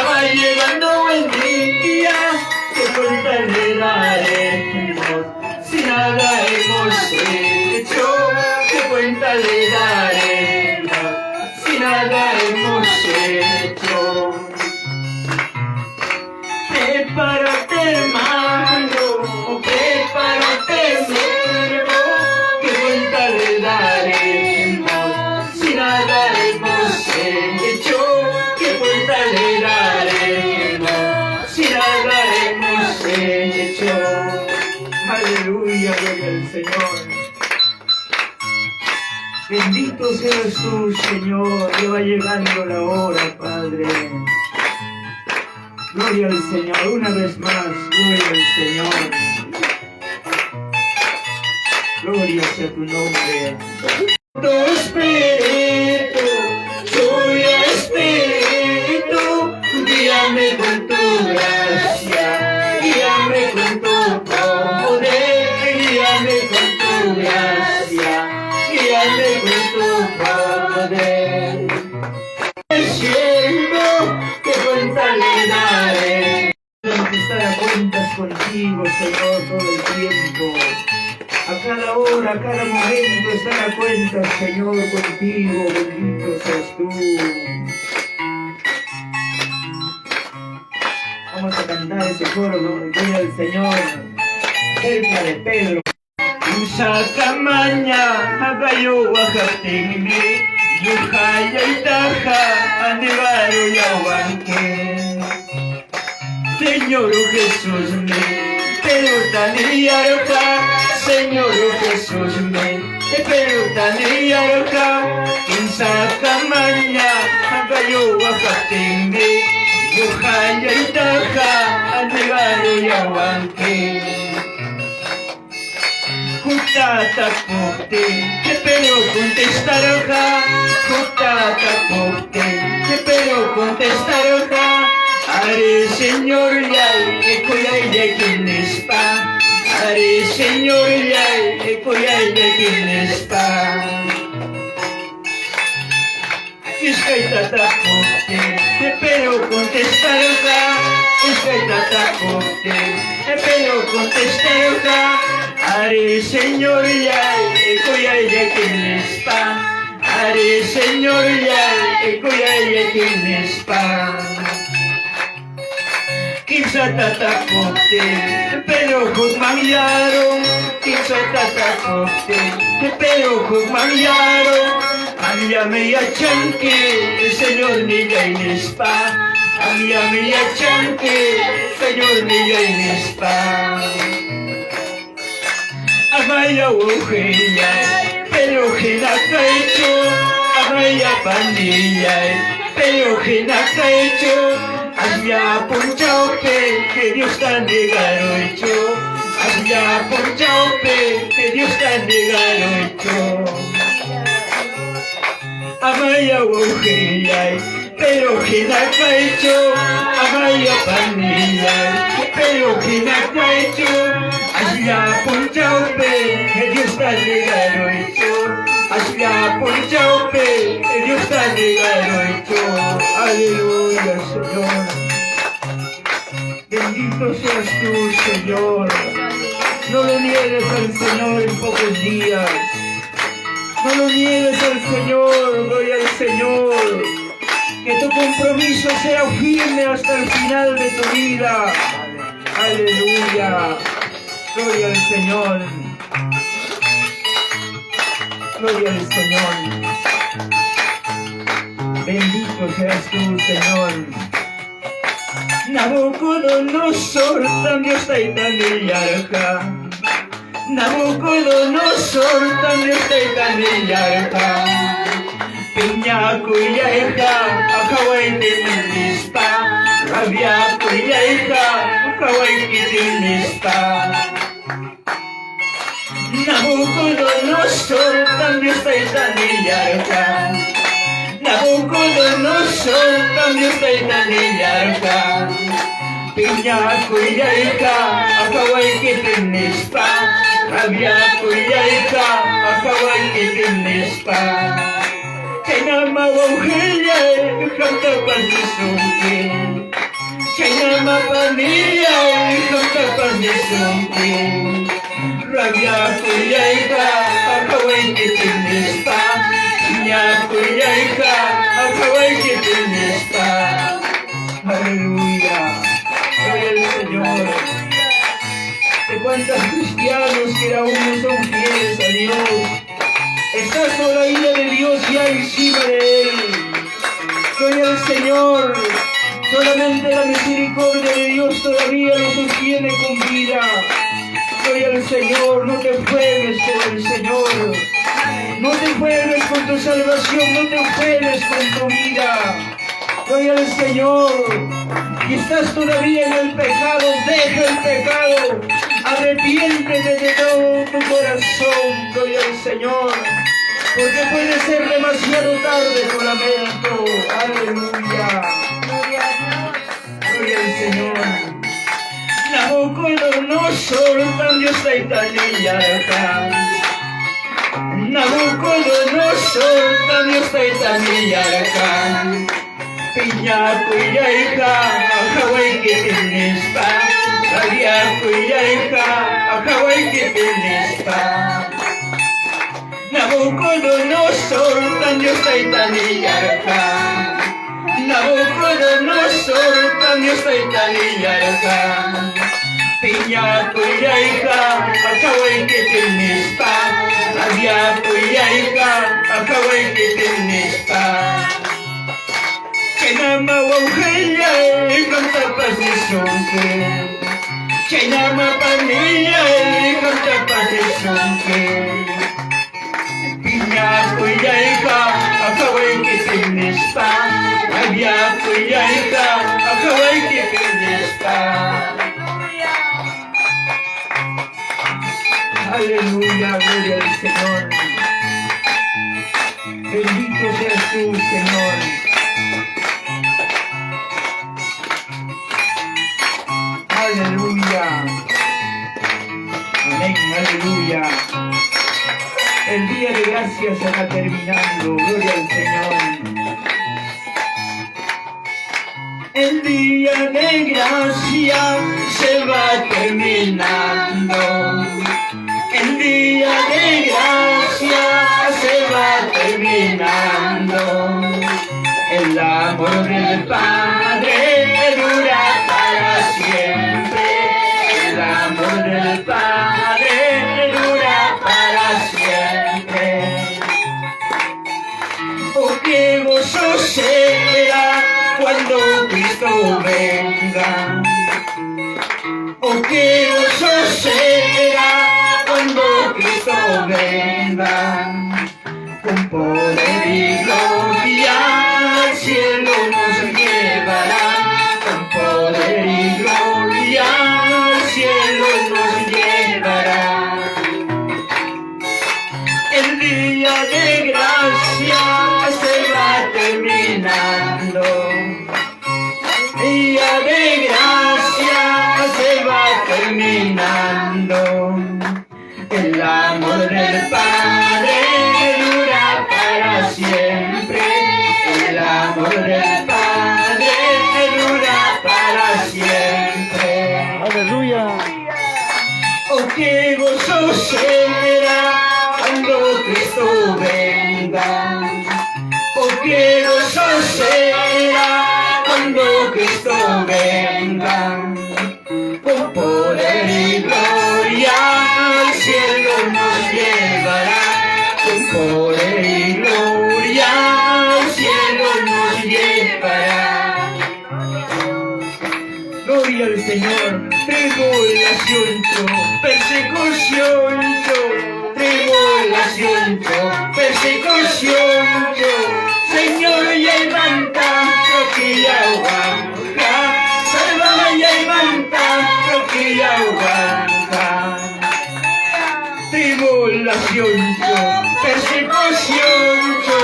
va llegando el día, qué cuenta le daremos si nada hemos hecho, qué cuenta le daremos si nada hemos hecho. Prepárate, hermano, prepárate, siervo, que cuenta le daremos si nada hemos hecho, que cuenta le daremos si nada hemos hecho. Aleluya, gloria al Señor. Bendito seas tú, Señor, que va llegando la hora, Padre. Gloria al Señor, una vez más, gloria al Señor. Gloria sea tu nombre. Tu espíritu, tuyo espíritu, guíame con tu gracia, guíame con tu poder, guíame con tu gracia, guíame con tu poder. Siento que cuenta le daré. Tengo que estar a cuentas contigo, Señor, todo el tiempo. A cada hora, a cada momento estar a cuentas, Señor, contigo. Bendito seas tú. Vamos a cantar ese coro, ¿no? Gloria al Señor. Cerca de Pedro. Sakamanya, hagayo wakaptingmi. Yuhaya itaja, anivaro yawanke. Señor Jesús me, pero tan yaroka. Señor Jesús me, pero tan yaroka. Insakamanya, hagayo wakatingmi. Yuhaya itaja, anivaro yawanke. Kutata pokte, pero contestaroja. Kutata pokte, pero contestaroja. Are Señor yay, ekoyay de quien está. Are Señor yay, ekoyay de quien está. Iskaitata pokte, pero contestaroja. Iskaitata pokte, pero contestaroja. Are Señor yay, ekoyay de quien está. Are Señor yay, ekoyay de quien está. Quizá tatapote, pero juzmayaron. Quizá tatapote, pero juzmayaron. Amiame ya chanque, Señor ni ya inespa. Amiame ya chanque, Señor ni ya inespa. Amaya ujella, pero genakacho. Amaya pandilla, pero genakacho. Hazme ponchao que Dios te negaro hecho. Hazme ponchao que Dios te negaro hecho. Amaya ujella, pero genakacho. Amaya pandilla, pero genakacho. Hazme ponchao que Dios te negaro hecho. Hazme ponchao que Dios te negaro hecho. Aleluya, Señor. Bendito seas tú, Señor. No lo niegues al Señor en pocos días. No lo niegues al Señor, gloria al Señor. Que tu compromiso sea firme hasta el final de tu vida. Aleluya. Gloria al Señor. Gloria al Señor. Bendito seas tú, Señor. Nabucodonosor, también está y también yarka. Nabucodonosor, también está y también yarka. Piña cuyaika, akawai tinispa. Rabia cuyaika, akawai tinispa. Nabucodonosor, también está y también yarka. Nabucodonosor, también está y también yarka. Piña cuyaika, akawai tinispa. Rabia cuyaika, akawai tinispa. Kenama wauhaya, kanta pandisukin. Panilla, Kapanisumpi, Rabia Kuyaika, Akawai Kitinista, Nya Kuyaika, Akawai Kitinista. Aleluya, gloria al Señor. De cuántos cristianos que aún no son fieles a Dios, está sola la ira de Dios ya encima de él. Gloria al Señor. Solamente la misericordia de Dios todavía lo sostiene con vida. Gloria al Señor. No te juegues con el Señor. No te juegues con tu salvación. No te juegues con tu vida. Gloria al Señor. Y estás todavía en el pecado. Deja el pecado. Arrepiéntete de todo tu corazón. Gloria al Señor. Porque puede ser demasiado tarde tu lamento. Aleluya. Gloria al Señor. Nabucodonosor, Dios Taitaniyarkan. Nabucodonosor, Dios Taitaniyarkan. Pinya kuyaika, akawai kipinispa. Sadia kuyaika, akawai kipinispa. Nabucodonosor, Dios Taitaniyarkan. Nabucodonosor, Dios Taitaniyarkan. Pinya kuyaika, akawai kipinispa. Sadia kuyaika, akawai kipinispa. Chinama wauhaya, kanta pasisonke. Chinama Panilla, kanta pasisonke. Pinya kuyaika, akawai kipinispa. Sadia kuyaika, akawai kipinispa. Aleluya, gloria al Señor. Bendito seas tú, Señor. Aleluya. Amén, aleluya. El día de gracia se va terminando. Gloria al Señor. El día de gracia se va terminando. El día de gracia se va terminando. El amor del Padre dura para siempre. El amor del Padre dura para siempre. Oh, qué gozo será cuando Cristo venga. Oh, qué gozo será cuando Cristo venga. Con poder y gloria al cielo nos llevará. Con poder y gloria al cielo nos llevará. El día de gracia se va terminando. El día de gracia se va terminando. El amor del Padre dura para siempre. El amor del Padre dura para siempre. Aleluya. Oh, qué gozo será cuando Cristo venga. Oh, qué gozo será cuando Cristo venga. Con poder y gloria al cielo nos llevará. Con poder y gloria al cielo nos llevará. Gloria al Señor. Tribulación yo, persecución yo, tribulación yo, persecución yo. Señor, y el manta, roquilla aguanta, salva y el manta, roquilla aguanta. Tribulación yo, persecución yo,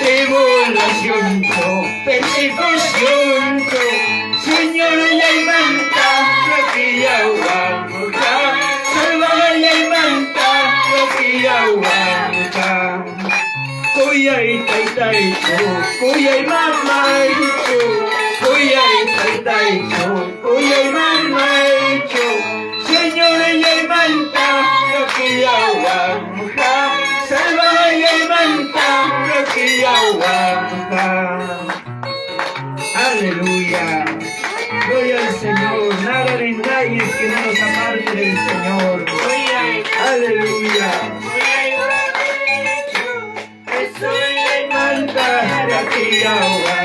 tribulación yo, persecución yo. Señor, y el manta, roquilla aguanta, salva y el manta, roquilla aguanta. Kuyay taitaicho, kuyay mamaicho, kuyay taitaicho, Aleluya. Gloria al Señor. Nada ni nadie que no nos aparte del Señor. Aleluya. Manta rakiyawa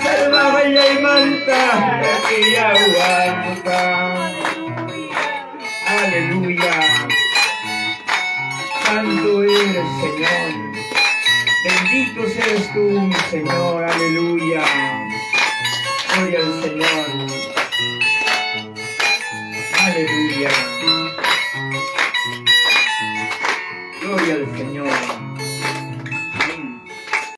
sarvaya manta rakiyawa. Aleluya. Santo eres, Señor. Bendito seas tú, Señor. Aleluya.